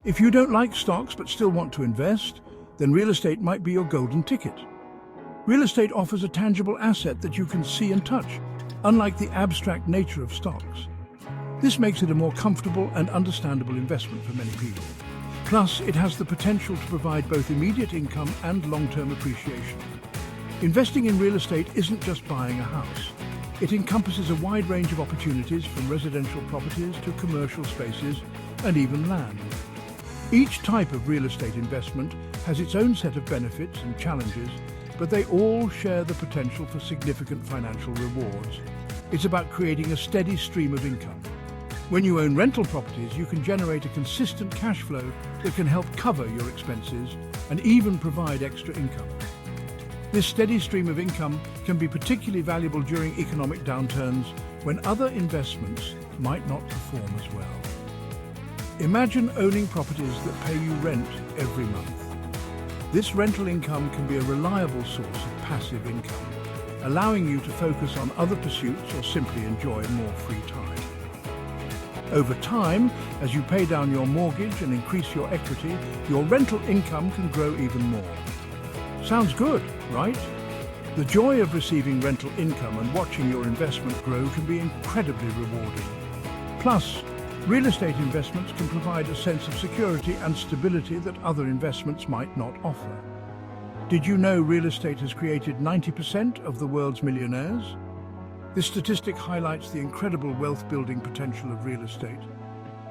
If you don't like stocks but still want to invest, then real estate might be your golden ticket. Real estate offers a tangible asset that you can see and touch, unlike the abstract nature of stocks. This makes it a more comfortable and understandable investment for many people. Plus, it has the potential to provide both immediate income and long-term appreciation. Investing in real estate isn't just buying a house. It encompasses a wide range of opportunities, from residential properties to commercial spaces and even land. Each type of real estate investment has its own set of benefits and challenges, but they all share the potential for significant financial rewards. It's about creating a steady stream of income. When you own rental properties, you can generate a consistent cash flow that can help cover your expenses and even provide extra income. This steady stream of income can be particularly valuable during economic downturns when other investments might not perform as well. Imagine owning properties that pay you rent every month. This rental income can be a reliable source of passive income, allowing you to focus on other pursuits or simply enjoy more free time. Over time, as you pay down your mortgage and increase your equity, your rental income can grow even more. Sounds good, right? The joy of receiving rental income and watching your investment grow can be incredibly rewarding. Plus, real estate investments can provide a sense of security and stability that other investments might not offer. Did you know real estate has created 90% of the world's millionaires? This statistic highlights the incredible wealth-building potential of real estate.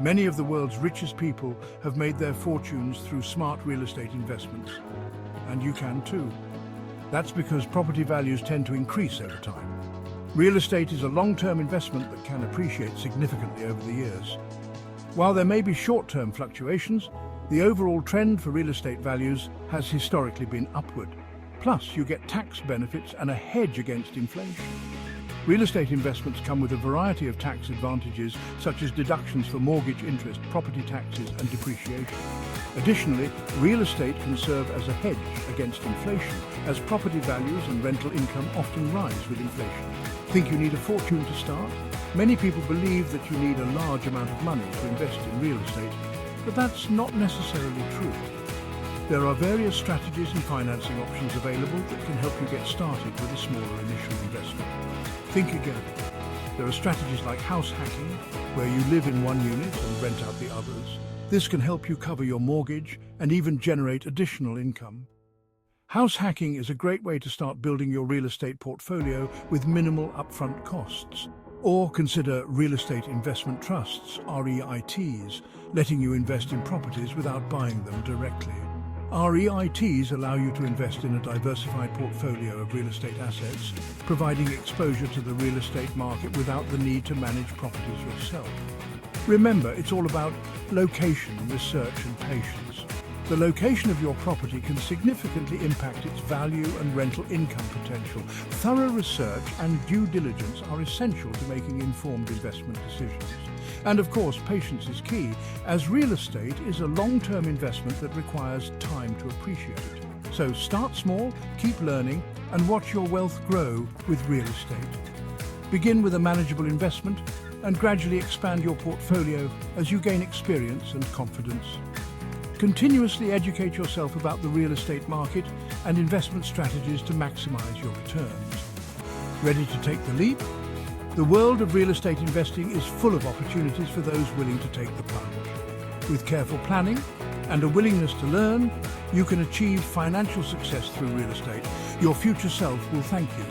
Many of the world's richest people have made their fortunes through smart real estate investments. And you can too. That's because property values tend to increase over time. Real estate is a long-term investment that can appreciate significantly over the years. While there may be short-term fluctuations, the overall trend for real estate values has historically been upward. Plus, you get tax benefits and a hedge against inflation. Real estate investments come with a variety of tax advantages, such as deductions for mortgage interest, property taxes, and depreciation. Additionally, real estate can serve as a hedge against inflation, as property values and rental income often rise with inflation. Think you need a fortune to start? Many people believe that you need a large amount of money to invest in real estate, but that's not necessarily true. There are various strategies and financing options available that can help you get started with a smaller initial investment. Think again. There are strategies like house hacking, where you live in one unit and rent out the others. This can help you cover your mortgage and even generate additional income. House hacking is a great way to start building your real estate portfolio with minimal upfront costs. Or consider real estate investment trusts, REITs, letting you invest in properties without buying them directly. REITs allow you to invest in a diversified portfolio of real estate assets, providing exposure to the real estate market without the need to manage properties yourself. Remember, it's all about location, research, and patience. The location of your property can significantly impact its value and rental income potential. Thorough research and due diligence are essential to making informed investment decisions. And of course, patience is key, as real estate is a long-term investment that requires time to appreciate. So start small, keep learning, and watch your wealth grow with real estate. Begin with a manageable investment and gradually expand your portfolio as you gain experience and confidence. Continuously educate yourself about the real estate market and investment strategies to maximize your returns. Ready to take the leap? The world of real estate investing is full of opportunities for those willing to take the plunge. With careful planning and a willingness to learn, you can achieve financial success through real estate. Your future self will thank you.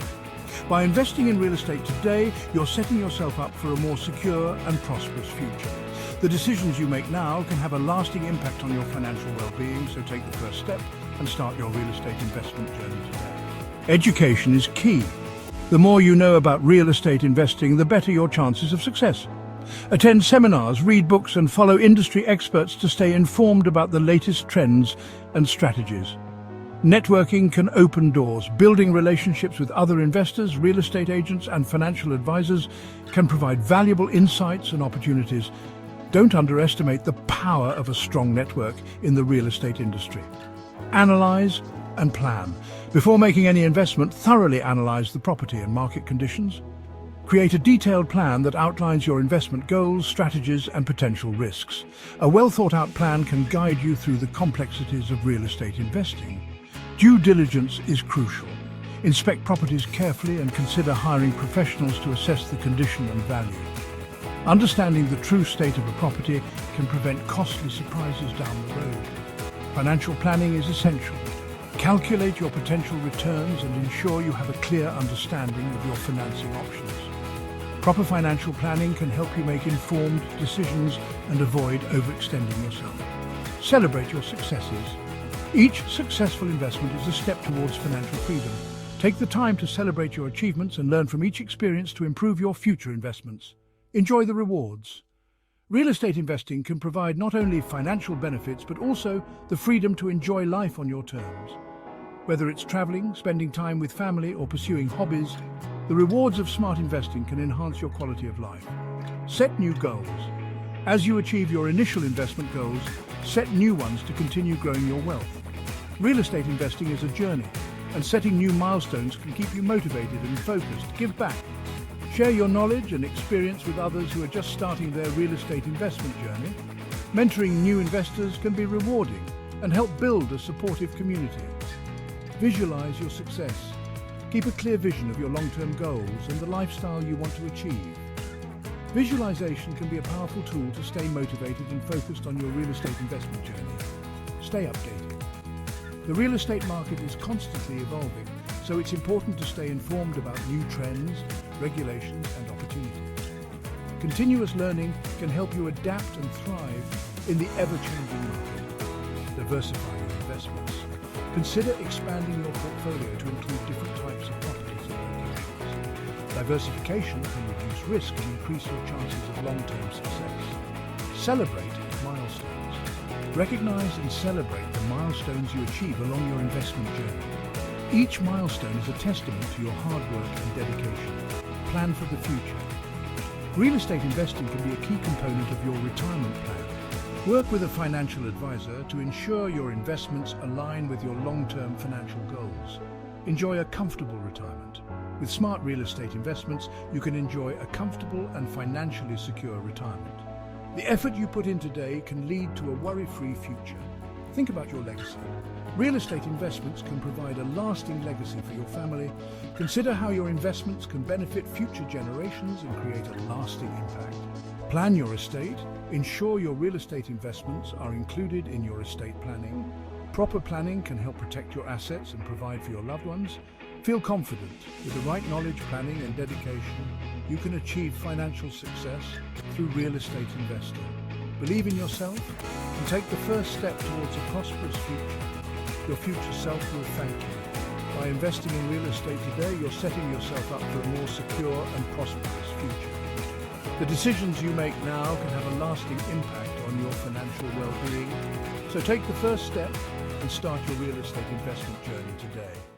By investing in real estate today, you're setting yourself up for a more secure and prosperous future. The decisions you make now can have a lasting impact on your financial well-being, so take the first step and start your real estate investment journey today. Education is key. The more you know about real estate investing, the better your chances of success. Attend seminars, read books, and follow industry experts to stay informed about the latest trends and strategies. Networking can open doors. Building relationships with other investors, real estate agents, and financial advisors can provide valuable insights and opportunities. Don't underestimate the power of a strong network in the real estate industry. Analyze and plan. Before making any investment, thoroughly analyze the property and market conditions. Create a detailed plan that outlines your investment goals, strategies, and potential risks. A well-thought-out plan can guide you through the complexities of real estate investing. Due diligence is crucial. Inspect properties carefully and consider hiring professionals to assess the condition and value. Understanding the true state of a property can prevent costly surprises down the road. Financial planning is essential. Calculate your potential returns and ensure you have a clear understanding of your financing options. Proper financial planning can help you make informed decisions and avoid overextending yourself. Celebrate your successes. Each successful investment is a step towards financial freedom. Take the time to celebrate your achievements and learn from each experience to improve your future investments. Enjoy the rewards. Real estate investing can provide not only financial benefits, but also the freedom to enjoy life on your terms. Whether it's traveling, spending time with family, or pursuing hobbies, the rewards of smart investing can enhance your quality of life. Set new goals. As you achieve your initial investment goals, set new ones to continue growing your wealth. Real estate investing is a journey, and setting new milestones can keep you motivated and focused. Give back. Share your knowledge and experience with others who are just starting their real estate investment journey. Mentoring new investors can be rewarding and help build a supportive community. Visualize your success. Keep a clear vision of your long-term goals and the lifestyle you want to achieve. Visualization can be a powerful tool to stay motivated and focused on your real estate investment journey. Stay updated. The real estate market is constantly evolving, so it's important to stay informed about new trends, regulations, and opportunities. Continuous learning can help you adapt and thrive in the ever-changing market. Diversify your investments. Consider expanding your portfolio to include different types of properties and locations. Diversification can reduce risk and increase your chances of long-term success. Celebrate milestones. Recognize and celebrate the milestones you achieve along your investment journey. Each milestone is a testament to your hard work and dedication. Plan for the future. Real estate investing can be a key component of your retirement plan. Work with a financial advisor to ensure your investments align with your long-term financial goals. Enjoy a comfortable retirement. With smart real estate investments, you can enjoy a comfortable and financially secure retirement. The effort you put in today can lead to a worry-free future. Think about your legacy. Real estate investments can provide a lasting legacy for your family. Consider how your investments can benefit future generations and create a lasting impact. Plan your estate. Ensure your real estate investments are included in your estate planning. Proper planning can help protect your assets and provide for your loved ones. Feel confident. With the right knowledge, planning, and dedication, you can achieve financial success through real estate investing. Believe in yourself and take the first step towards a prosperous future. Your future self will thank you. By investing in real estate today, you're setting yourself up for a more secure and prosperous future. The decisions you make now can have a lasting impact on your financial well-being. So take the first step and start your real estate investment journey today.